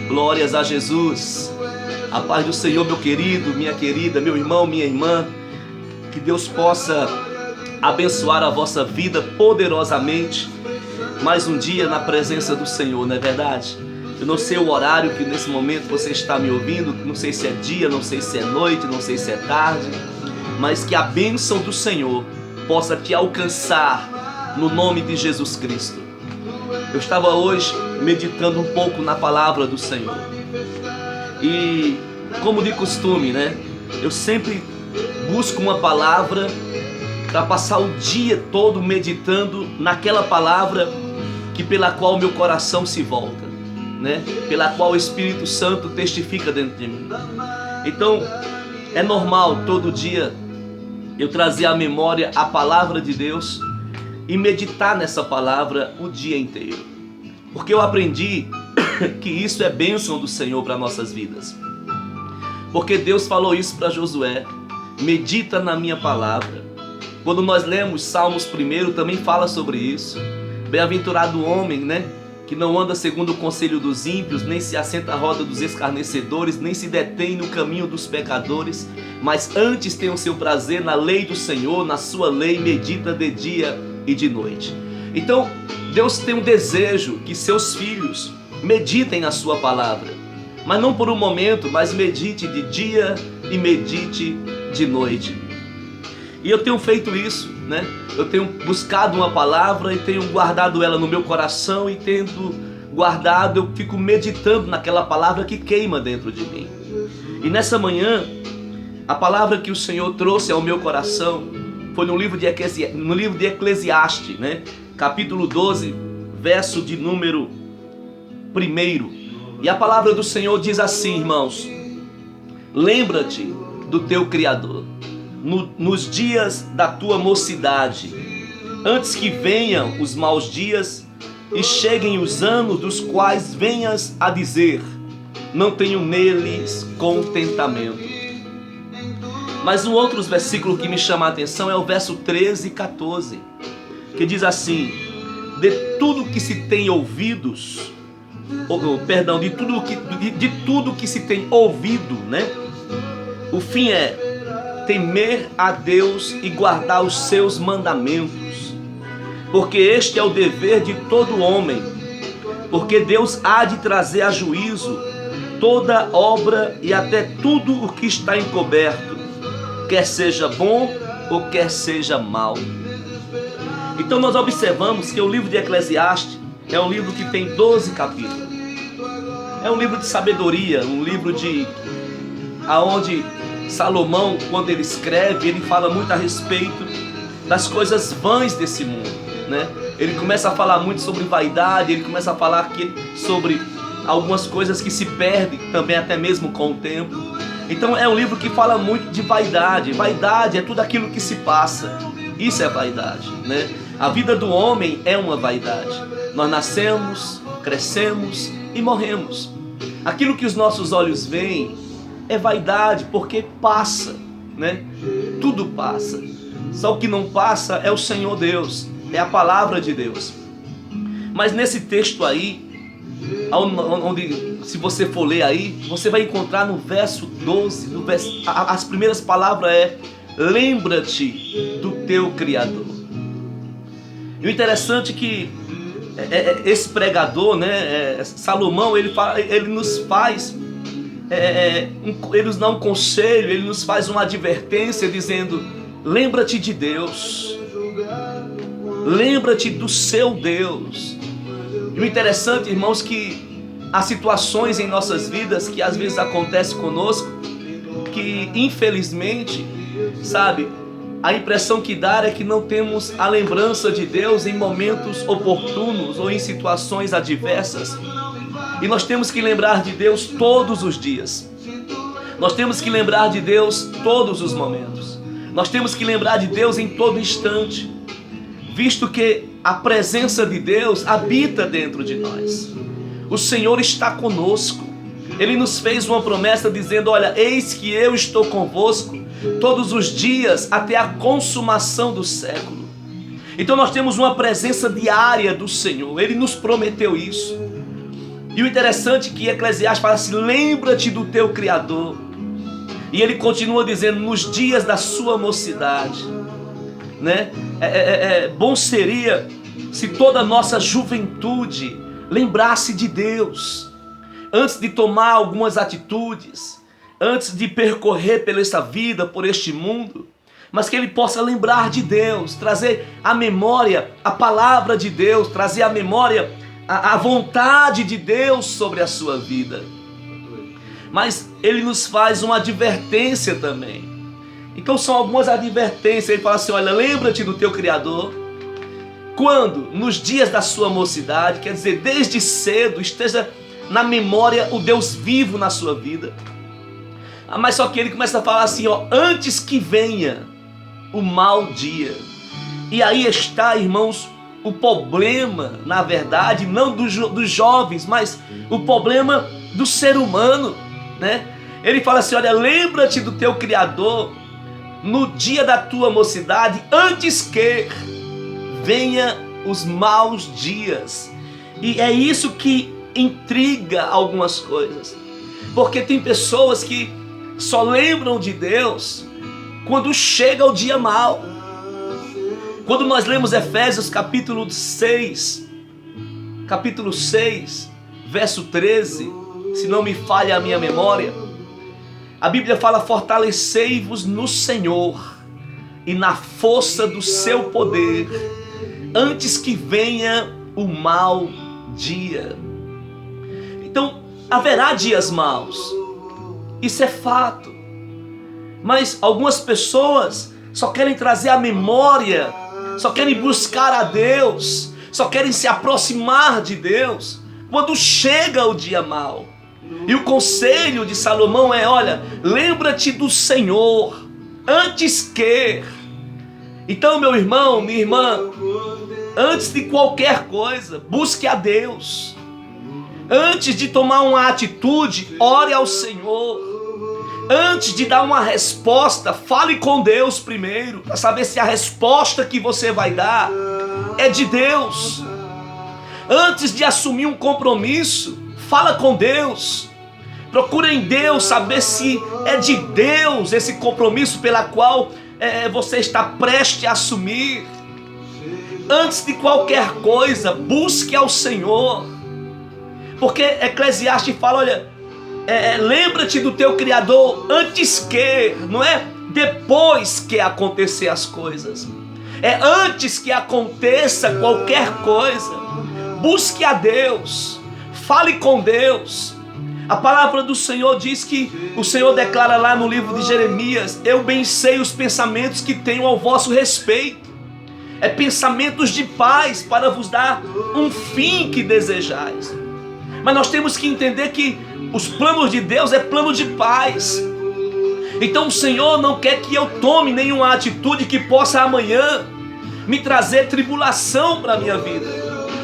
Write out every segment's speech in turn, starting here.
Glórias a Jesus. A paz do Senhor, meu querido, minha querida, meu irmão, minha irmã. Que Deus possa abençoar a vossa vida poderosamente. Mais um dia na presença do Senhor, não é verdade? Eu não sei o horário que nesse momento você está me ouvindo. Não sei se é dia, não sei se é noite, não sei se é tarde. Mas que a bênção do Senhor possa te alcançar no nome de Jesus Cristo. Eu estava hoje meditando um pouco na palavra do Senhor. E como de costume, né? Eu sempre busco uma palavra para passar o dia todo meditando naquela palavra pela qual meu coração se volta, né? Pela qual o Espírito Santo testifica dentro de mim. Então, é normal todo dia eu trazer à memória a palavra de Deus e meditar nessa palavra o dia inteiro. Porque eu aprendi que isso é bênção do Senhor para nossas vidas. Porque Deus falou isso para Josué: medita na minha palavra. Quando nós lemos Salmos 1, também fala sobre isso. Bem-aventurado o homem, né, que não anda segundo o conselho dos ímpios, nem se assenta à roda dos escarnecedores, nem se detém no caminho dos pecadores, mas antes tem o seu prazer na lei do Senhor, na sua lei medita de dia e de noite. Então, Deus tem um desejo que seus filhos meditem na sua palavra, mas não por um momento, mas medite de dia e medite de noite. E eu tenho feito isso, né? Eu tenho buscado uma palavra e tenho guardado ela no meu coração, e tendo guardado, eu fico meditando naquela palavra que queima dentro de mim. E nessa manhã, a palavra que o Senhor trouxe ao meu coração foi no livro de Eclesiastes, né? Capítulo 12, verso de número 1. E a palavra do Senhor diz assim, irmãos: lembra-te do teu Criador nos dias da tua mocidade, antes que venham os maus dias e cheguem os anos dos quais venhas a dizer: não tenho neles contentamento. Mas um outro versículo que me chama a atenção é o verso 13 e 14, que diz assim: de tudo que se tem ouvidos, de tudo que se tem ouvido, né? O fim é temer a Deus e guardar os seus mandamentos, porque este é o dever de todo homem, porque Deus há de trazer a juízo toda obra e até tudo o que está encoberto, quer seja bom ou quer seja mal. Então nós observamos que o livro de Eclesiastes é um livro que tem 12 capítulos. É um livro de sabedoria, um livro aonde Salomão, quando ele escreve, ele fala muito a respeito das coisas vãs desse mundo, né? Ele começa a falar muito sobre vaidade, ele começa a falar sobre algumas coisas que se perdem também até mesmo com o tempo. Então é um livro que fala muito de vaidade. Vaidade é tudo aquilo que se passa. Isso é vaidade, né? A vida do homem é uma vaidade. Nós nascemos, crescemos e morremos. Aquilo que os nossos olhos veem é vaidade, porque passa, né? Tudo passa. Só o que não passa é o Senhor Deus, é a palavra de Deus. Mas nesse texto aí, onde, se você for ler aí, você vai encontrar no verso 12, as primeiras palavras é: lembra-te do teu Criador. E o interessante é que esse pregador, né, Salomão, ele nos faz, ele nos dá um conselho, ele nos faz uma advertência dizendo: lembra-te de Deus, lembra-te do seu Deus. E o interessante, irmãos, que há situações em nossas vidas que às vezes acontecem conosco, que infelizmente, sabe, a impressão que dá é que não temos a lembrança de Deus em momentos oportunos ou em situações adversas. E nós temos que lembrar de Deus todos os dias. Nós temos que lembrar de Deus todos os momentos. Nós temos que lembrar de Deus em todo instante, visto que a presença de Deus habita dentro de nós. O Senhor está conosco. Ele nos fez uma promessa dizendo: olha, eis que eu estou convosco todos os dias até a consumação do século. Então nós temos uma presença diária do Senhor. Ele nos prometeu isso. E o interessante é que Eclesiastes fala assim: lembra-te do teu Criador. E ele continua dizendo: nos dias da sua mocidade, né? Bom seria se toda a nossa juventude lembrasse de Deus, antes de tomar algumas atitudes, antes de percorrer pela esta vida, por este mundo, mas que ele possa lembrar de Deus, trazer à memória a palavra de Deus, trazer à memória a vontade de Deus sobre a sua vida. Mas ele nos faz uma advertência também. Então são algumas advertências. Ele fala assim: olha, lembra-te do teu Criador. Quando? Nos dias da sua mocidade, quer dizer, desde cedo, esteja na memória o Deus vivo na sua vida. Mas só que ele começa a falar assim, ó: antes que venha o mau dia. E aí está, irmãos, o problema, na verdade, não dos jovens, mas o problema do ser humano, né? Ele fala assim: olha, lembra-te do teu Criador no dia da tua mocidade, antes que venha os maus dias. E é isso que intriga algumas coisas, porque tem pessoas que só lembram de Deus quando chega o dia mau. Quando nós lemos Efésios capítulo 6, verso 13, se não me falha a minha memória, a Bíblia fala: fortalecei-vos no Senhor e na força do seu poder, antes que venha o mau dia. Então, haverá dias maus, isso é fato. Mas algumas pessoas só querem trazer à memória, só querem buscar a Deus, só querem se aproximar de Deus quando chega o dia mau. E o conselho de Salomão é: olha, lembra-te do Senhor antes que. Então, meu irmão, minha irmã, antes de qualquer coisa, busque a Deus. Antes de tomar uma atitude, ore ao Senhor. Antes de dar uma resposta, fale com Deus primeiro, para saber se a resposta que você vai dar é de Deus. Antes de assumir um compromisso, fala com Deus. Procura em Deus saber se é de Deus esse compromisso pela qual você está prestes a assumir. Antes de qualquer coisa, busque ao Senhor. Porque Eclesiastes fala: olha, lembra-te do teu Criador antes que, não é depois que acontecer as coisas. É antes que aconteça qualquer coisa. Busque a Deus, fale com Deus. A palavra do Senhor diz que o Senhor declara lá no livro de Jeremias: eu bem sei os pensamentos que tenho ao vosso respeito. É pensamentos de paz, para vos dar um fim que desejais. Mas nós temos que entender que os planos de Deus é plano de paz. Então o Senhor não quer que eu tome nenhuma atitude que possa amanhã me trazer tribulação para a minha vida,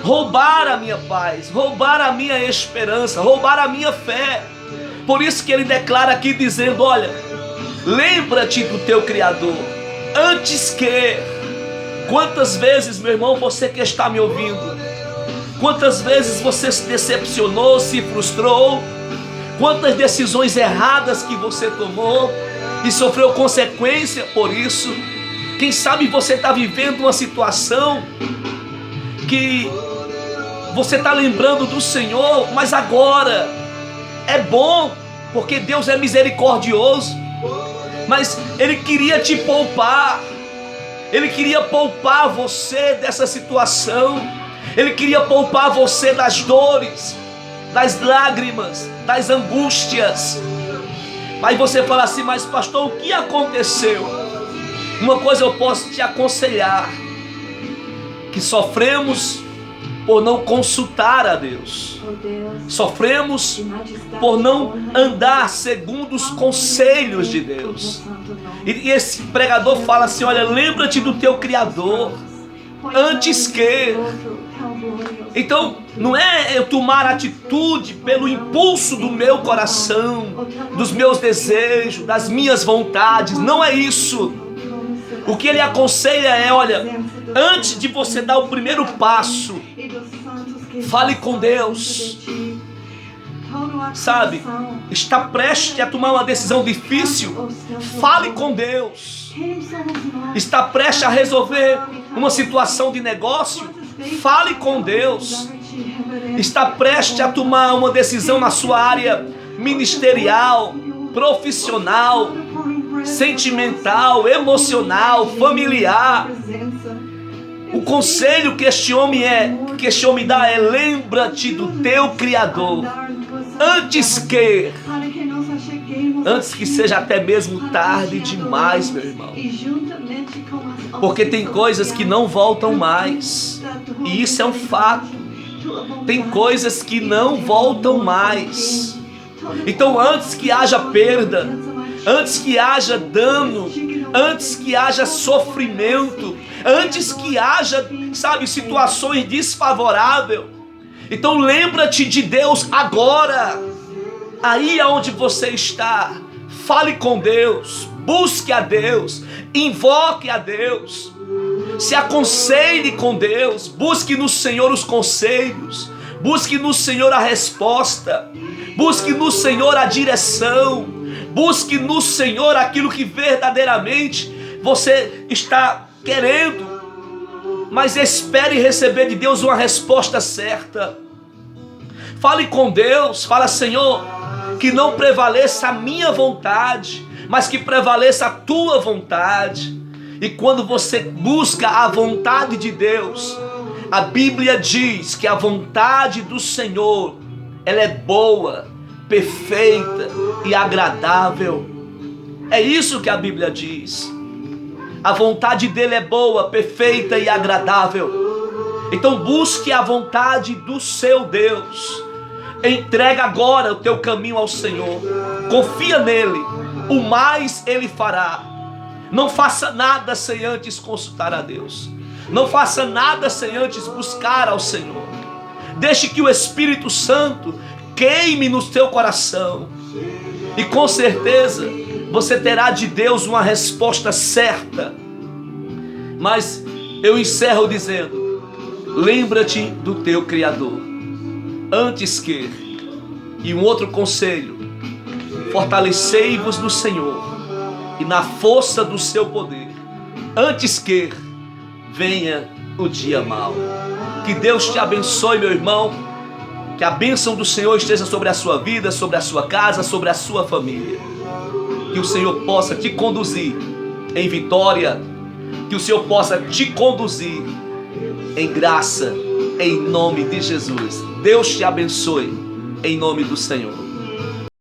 roubar a minha paz, roubar a minha esperança, roubar a minha fé. Por isso que ele declara aqui dizendo: olha, lembra-te do teu Criador antes que. Quantas vezes, meu irmão, você que está me ouvindo, quantas vezes você se decepcionou, se frustrou, quantas decisões erradas que você tomou e sofreu consequência por isso. Quem sabe você está vivendo uma situação que você está lembrando do Senhor, mas agora é bom, porque Deus é misericordioso, mas Ele queria te poupar. Ele queria poupar você dessa situação. Ele queria poupar você das dores, das lágrimas, das angústias. Aí você fala assim: mas pastor, o que aconteceu? Uma coisa eu posso te aconselhar: que sofremos por não consultar a Deus. Sofremos por não andar segundo os conselhos de Deus. E esse pregador fala assim: olha, lembra-te do teu Criador antes que. Então não é eu tomar atitude pelo impulso do meu coração, dos meus desejos, das minhas vontades. Não é isso. O que ele aconselha é: olha, antes de você dar o primeiro passo, fale com Deus. sabe, está prestes a tomar uma decisão difícil, fale com Deus. Está prestes a resolver uma situação de negócio, fale com Deus. Está prestes a tomar uma decisão na sua área ministerial, profissional, sentimental, emocional, familiar. O conselho que este homem dá é: lembra-te do teu Criador antes que seja até mesmo tarde demais, meu irmão. Porque tem coisas que não voltam mais, e isso é um fato. Tem coisas que não voltam mais. Então, antes que haja perda, antes que haja dano, antes que haja sofrimento, antes que haja, sabe, situações desfavoráveis, então lembra-te de Deus agora. Aí aonde você está, fale com Deus, busque a Deus, invoque a Deus, se aconselhe com Deus, busque no Senhor os conselhos, busque no Senhor a resposta, busque no Senhor a direção, busque no Senhor aquilo que verdadeiramente você está querendo, mas espere receber de Deus uma resposta certa. Fale com Deus, fala: Senhor, que não prevaleça a minha vontade, mas que prevaleça a tua vontade. E quando você busca a vontade de Deus, a Bíblia diz que a vontade do Senhor, ela é boa, perfeita e agradável. É isso que a Bíblia diz. A vontade dele é boa, perfeita e agradável. Então busque a vontade do seu Deus. Entrega agora o teu caminho ao Senhor. Confia nele. O mais ele fará. Não faça nada sem antes consultar a Deus. Não faça nada sem antes buscar ao Senhor. Deixe que o Espírito Santo queime no teu coração. E com certeza você terá de Deus uma resposta certa. Mas eu encerro dizendo: lembra-te do teu Criador antes que. E um outro conselho: fortalecei-vos no Senhor e na força do seu poder, antes que venha o dia mau. Que Deus te abençoe, meu irmão. Que a bênção do Senhor esteja sobre a sua vida, sobre a sua casa, sobre a sua família. Que o Senhor possa te conduzir em vitória. Que o Senhor possa te conduzir em graça, em nome de Jesus. Deus te abençoe, em nome do Senhor.